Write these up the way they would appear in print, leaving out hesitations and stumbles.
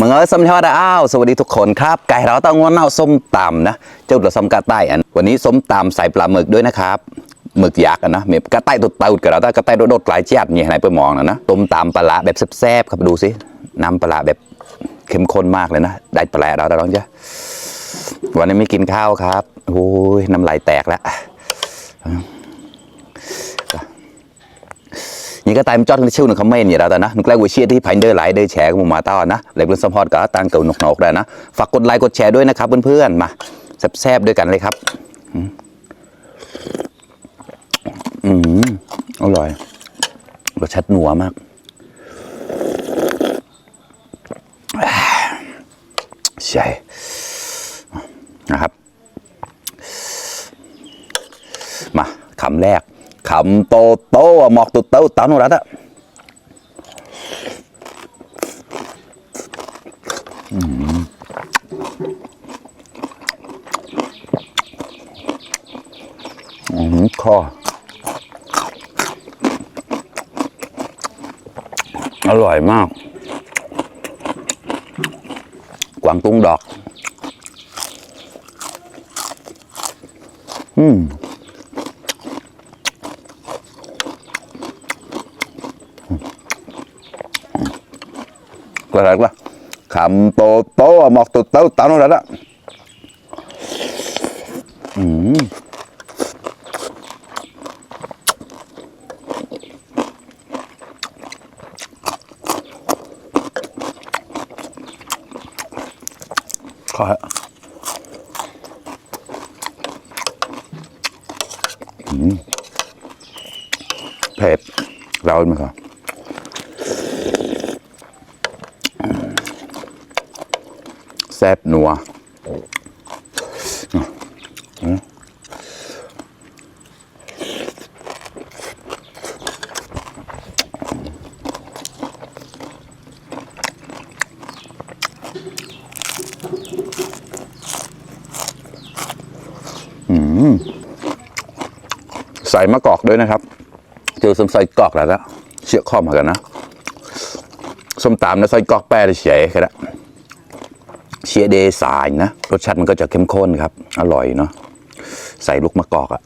มึงเอ้ยสมทอดอ้าวสวัสดีทุกคนครับไก่เราต้องงวนเน่าส้มตำนะเจ้าเราส้มกระต่ายอันวันนี้ส้มตำใส่ปลาหมึกด้วยนะครับหมึกยักษ์นะเมียกระต่ายตัวเต่ากับเราแต่กระต่ายโดดหลายเจี๊ยบเนี่ยไหนไปมองนะต้มตำปลาแบบแซ่บๆครับดูสิน้ำปลาแบบเข้มข้นมากเลยนะได้ปลาเราแต่ลองจ้ะวันนี้ไม่กินข้าวครับโอ้ยน้ำลายแตกแล้วนี่ก็ตายมันจอดในชิวหนึ่งคอมเมนต์อย่างเราแต่นะนึกแรกวิเชียที่พันเดอร์ไลท์ได้แชร์กับผมมาต้อนนะเลยเป็นสปอร์ตกับตังเก่าหนกๆได้นะฝากกดไลค์กดแชร์ด้วยนะครับเพื่อนๆมาแซ่บๆด้วยกันเลยครับอร่อยรสชาติหนัวมากใช่นะครับมาคำแรกคำโตโตหมอกตุดเต้าตาโนรัตอะคออร่อยมากกวางตุ้งดอกก็ได้ก็คำโตโตหมอกตุดเต้าตาโนรัตอะเผ็ดเราไหมครับแซ่บนัวใส่มะกอกด้วยนะครับเจอส้มใส่กอกแล้วเชี่ยข้อมากันนะส้มตำนะใส่กอกแป้เฉยๆครับเชียเดสายนะรสชาติมันก็จะเข้มข้นครับอร่อยเนาะใส่ลูกมะกอกอ่ะ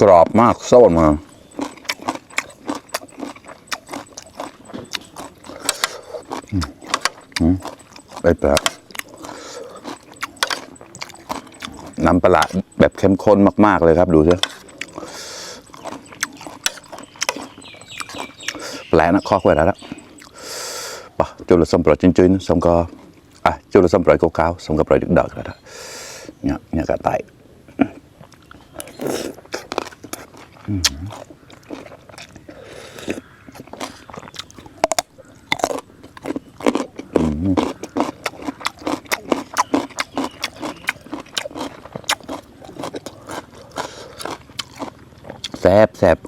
กรอบมากโซ่มาไปแบบน้ำปลาแบบเข้มข้นมากๆเลยครับดูสิแปลนะข้อไว้แล้วปะจุลสมปรอยจุนๆสมก็จุลสมปรอยเก่าๆสมก็ปรอยดึกดอกแล้วเนี่ยกระต่ายแซ่บ